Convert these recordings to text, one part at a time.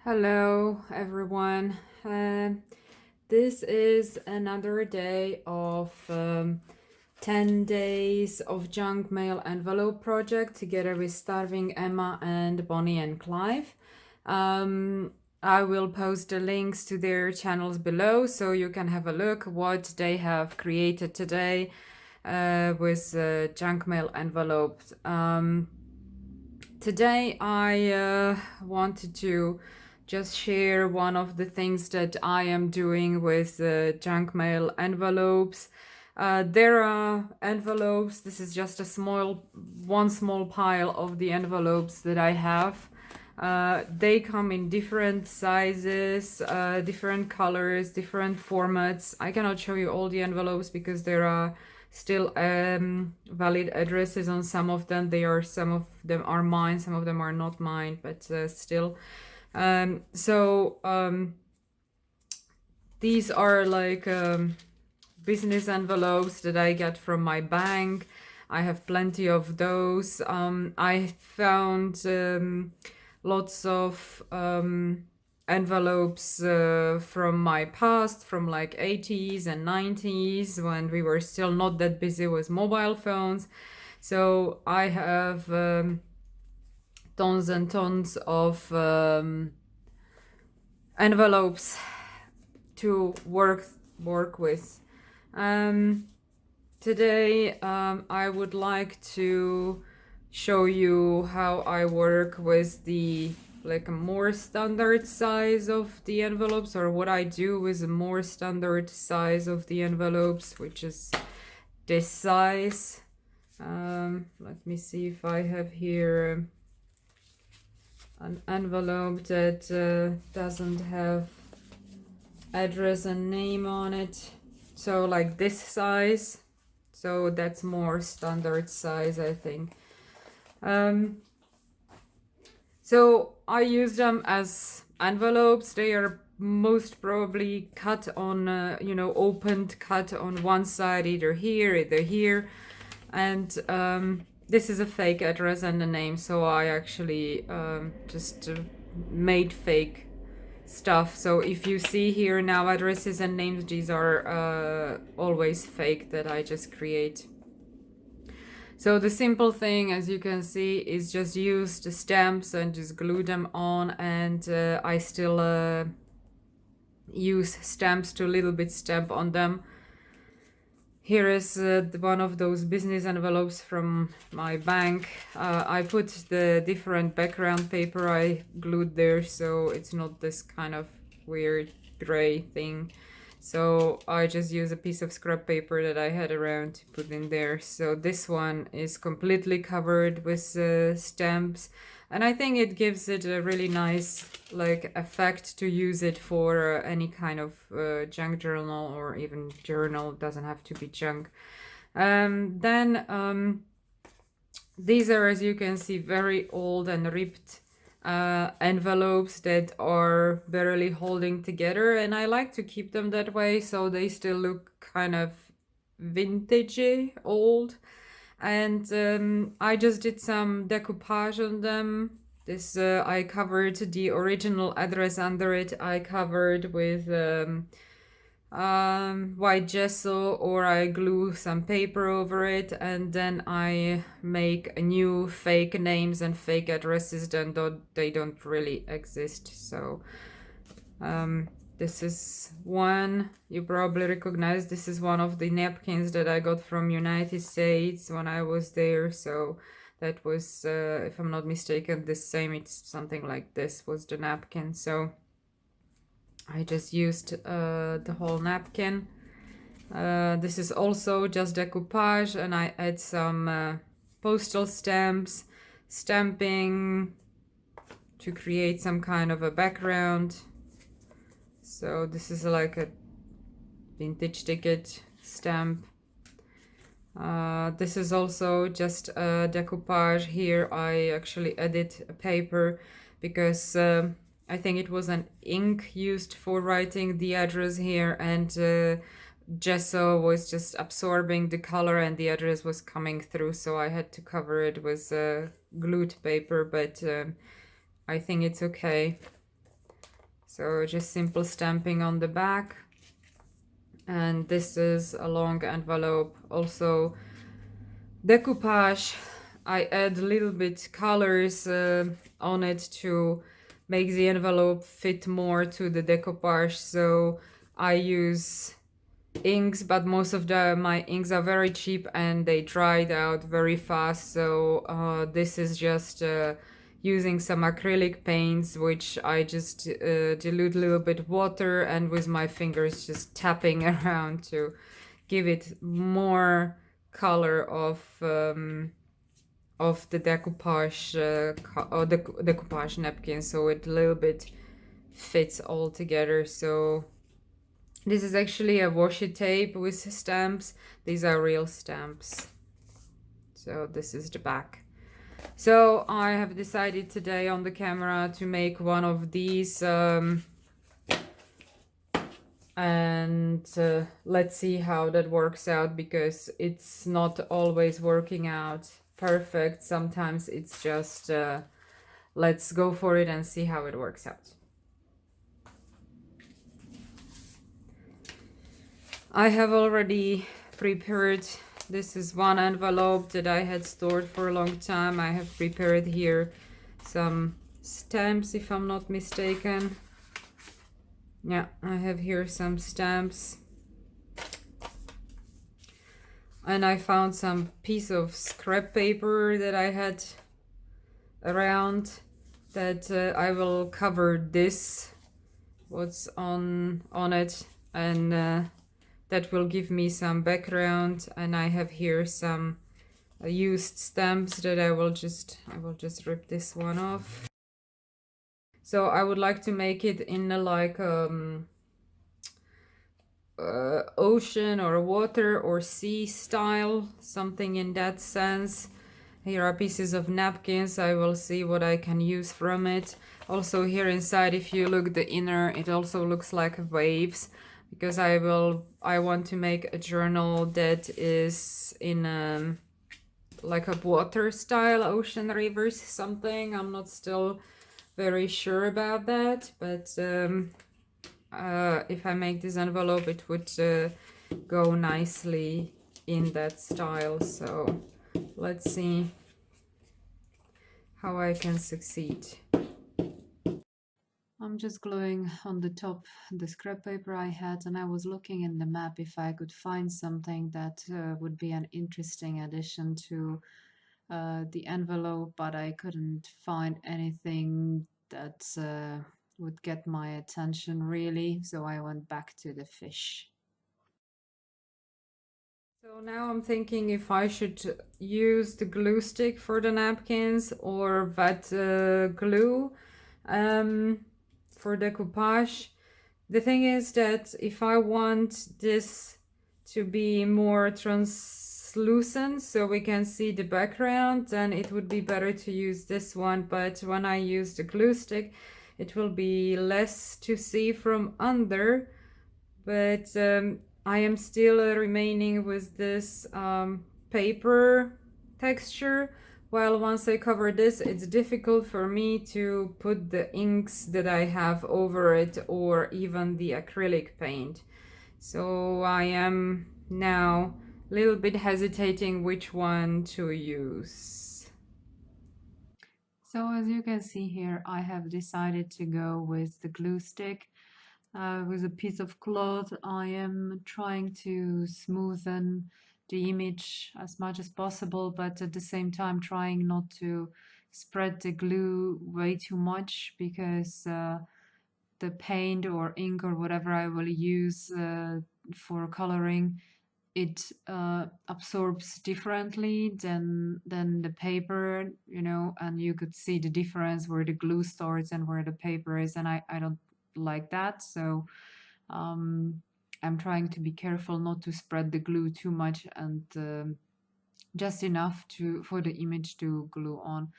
Hello, everyone. This is another day of 10 days of junk mail envelope project together with Starving Emma and Bonnie and Clive. I will post the links to their channels below so you can have a look what they have created today with junk mail envelopes. Today I wanted to just share one of the things that I am doing with junk mail envelopes. There are envelopes. This is just one small pile of the envelopes that I have. They come in different sizes, different colors, different formats. I cannot show you all the envelopes because there are still valid addresses on some of them. Some of them are mine, some of them are not mine, but still. These are like business envelopes that I get from my bank. I have plenty of those. I found lots of envelopes from my past, from like 80s and 90s when we were still not that busy with mobile phones. So I have tons and tons of envelopes to work with. Today I would like to show you how I work with the like a more standard size of the envelopes, or what I do with a more standard size of the envelopes, which is this size. Let me see if I have here an envelope that doesn't have address and name on it. So like this size. So that's more standard size, I think. So I use them as envelopes. They are most probably cut on, opened, cut on one side, either here. And this is a fake address and a name, so I actually just made fake stuff. So if you see here now addresses and names, these are always fake that I just create. So the simple thing, as you can see, is just use the stamps and just glue them on, and I still use stamps to a little bit stamp on them. Here is one of those business envelopes from my bank. I put the different background paper I glued there, so it's not this kind of weird gray thing. So I just use a piece of scrap paper that I had around to put in there. So this one is completely covered with stamps, and I think it gives it a really nice like effect to use it for any kind of junk journal, or even journal. It doesn't have to be junk. Then these are, as you can see, very old and ripped envelopes that are barely holding together, and I like to keep them that way so they still look kind of vintagey, old. And I just did some decoupage on them. This I covered the original address under it. I covered with white gesso, or I glue some paper over it, and then I make a new fake names and fake addresses then they don't really exist. So this is one you probably recognize. This is one of the napkins that I got from United States when I was there. So that was if I'm not mistaken the same, it's something like this was the napkin. So I just used the whole napkin. This is also just decoupage, and I add some postal stamps, stamping to create some kind of a background. So this is like a vintage ticket stamp. This is also just a decoupage. Here I actually added a paper because I think it was an ink used for writing the address here, and gesso was just absorbing the color and the address was coming through, so I had to cover it with glued paper, but I think it's okay. So just simple stamping on the back. And this is a long envelope. Also decoupage. I add a little bit colors on it to make the envelope fit more to the decoupage. So I use inks, but most of my inks are very cheap and they dried out very fast. So this is just using some acrylic paints, which I just dilute a little bit water and with my fingers just tapping around to give it more color of the decoupage or the decoupage napkin, so it a little bit fits all together. So this is actually a washi tape with stamps. These are real stamps. So this is the back. So I have decided today on the camera to make one of these and let's see how that works out, because it's not always working out perfect. Sometimes it's just let's go for it and see how it works out. I have already prepared, this is one envelope that I had stored for a long time. I have prepared here some stamps, if I'm not mistaken. Yeah, I have here some stamps. And I found some piece of scrap paper that I had around that I will cover this, what's on it, and that will give me some background. And I have here some used stamps that I will just rip this one off. So I would like to make it in a like ocean or water or sea style, something in that sense. Here are pieces of napkins. I will see what I can use from it. Also here inside, if you look the inner, it also looks like waves, because I want to make a journal that is in like a water style, ocean, rivers, something. I'm not still very sure about that, but if I make this envelope, it would go nicely in that style. So let's see how I can succeed. I'm just gluing on the top the scrap paper I had, and I was looking in the map if I could find something that would be an interesting addition to the envelope, but I couldn't find anything that would get my attention really, so I went back to the fish. So now I'm thinking if I should use the glue stick for the napkins or that glue for decoupage. The thing is that if I want this to be more translucent so we can see the background, then it would be better to use this one. But when I use the glue stick, it will be less to see from under. But I am still remaining with this paper texture. While once I cover this, it's difficult for me to put the inks that I have over it or even the acrylic paint. So I am now a little bit hesitating which one to use. So as you can see here, I have decided to go with the glue stick. With a piece of cloth, I am trying to smoothen the image as much as possible, but at the same time trying not to spread the glue way too much, because the paint or ink or whatever I will use for coloring, it absorbs differently than the paper, you know, and you could see the difference where the glue starts and where the paper is, and I don't like that. So I'm trying to be careful not to spread the glue too much, and just enough for the image to glue on.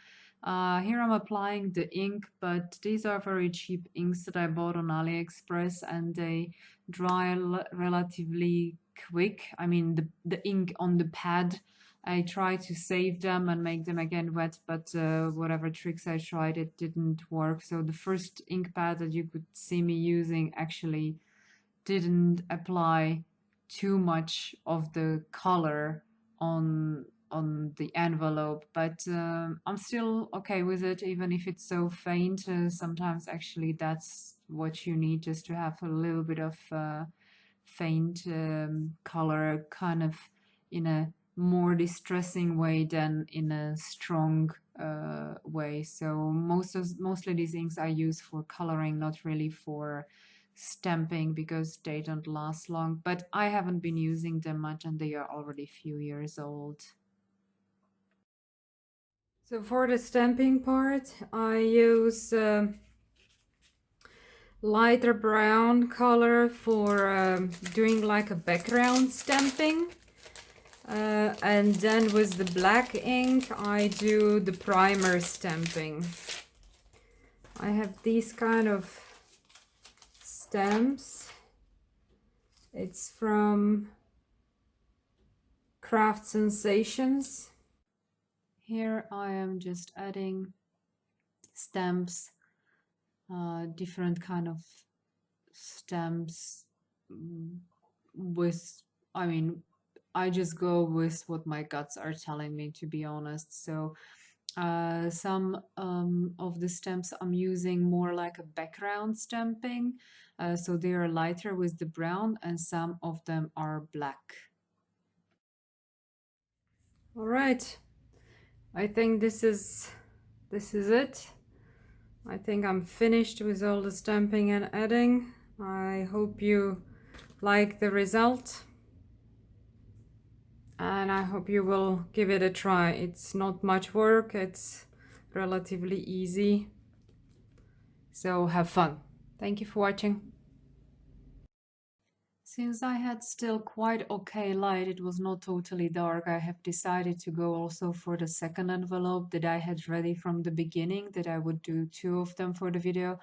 Here I'm applying the ink, but these are very cheap inks that I bought on AliExpress, and they dry relatively quick. I mean, the ink on the pad I tried to save them and make them again wet, but whatever tricks I tried, it didn't work. So the first ink pad that you could see me using actually didn't apply too much of the color on the envelope, but I'm still okay with it, even if it's so faint. Sometimes actually that's what you need, just to have a little bit of faint color, kind of in a more distressing way than in a strong way. So mostly these inks I use for coloring, not really for stamping, because they don't last long. But I haven't been using them much, and they are already a few years old. So for the stamping part, I use lighter brown color for doing like a background stamping. And then with the black ink, I do the primer stamping. I have these kind of stamps. It's from Craft Sensations. Here I am just adding stamps, different kind of stamps with, I mean, I just go with what my guts are telling me, to be honest. So some of the stamps I'm using more like a background stamping, so they are lighter with the brown, and some of them are black. All right, I think this is it. I think I'm finished with all the stamping and adding. I hope you like the result, and I hope you will give it a try. It's not much work, it's relatively easy, so have fun. Thank you for watching. Since I had still quite okay light, it was not totally dark, I have decided to go also for the second envelope that I had ready from the beginning, that I would do 2 of them for the video.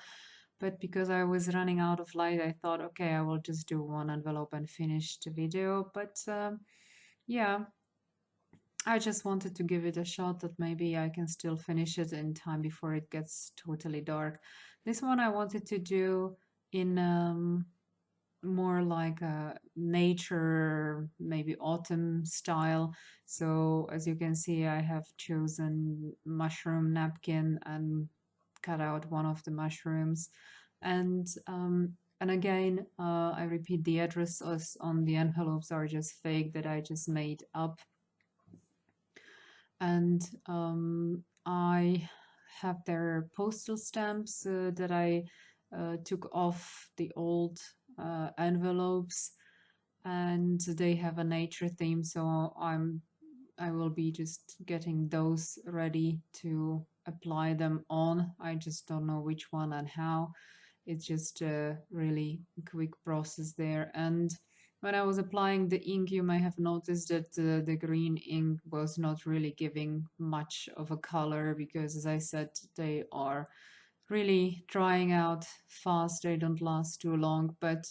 But because I was running out of light, I thought, okay, I will just do 1 envelope and finish the video. But yeah, I just wanted to give it a shot that maybe I can still finish it in time before it gets totally dark. This one I wanted to do in more like a nature, maybe autumn style. So as you can see, I have chosen mushroom napkin and cut out one of the mushrooms. And again, I repeat, the addresses on the envelopes are just fake, that I just made up. And I have their postal stamps that I took off the old envelopes, and they have a nature theme, so I will be just getting those ready to apply them on. I just don't know which one and how. It's just a really quick process there. And when I was applying the ink, you may have noticed that the green ink was not really giving much of a color, because as I said, they are really drying out fast. They don't last too long, but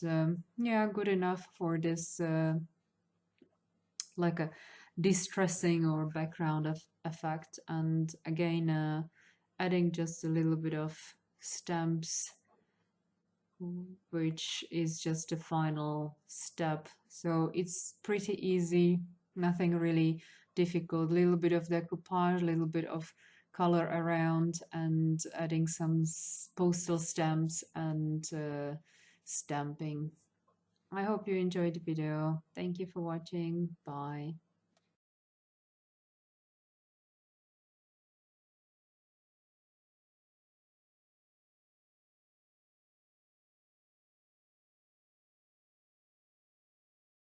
yeah, good enough for this like a distressing or background effect. And again, adding just a little bit of stamps, which is just the final step. So it's pretty easy, nothing really difficult. Little bit of decoupage, little bit of color around, and adding some postal stamps and stamping. I hope you enjoyed the video. Thank you for watching. Bye.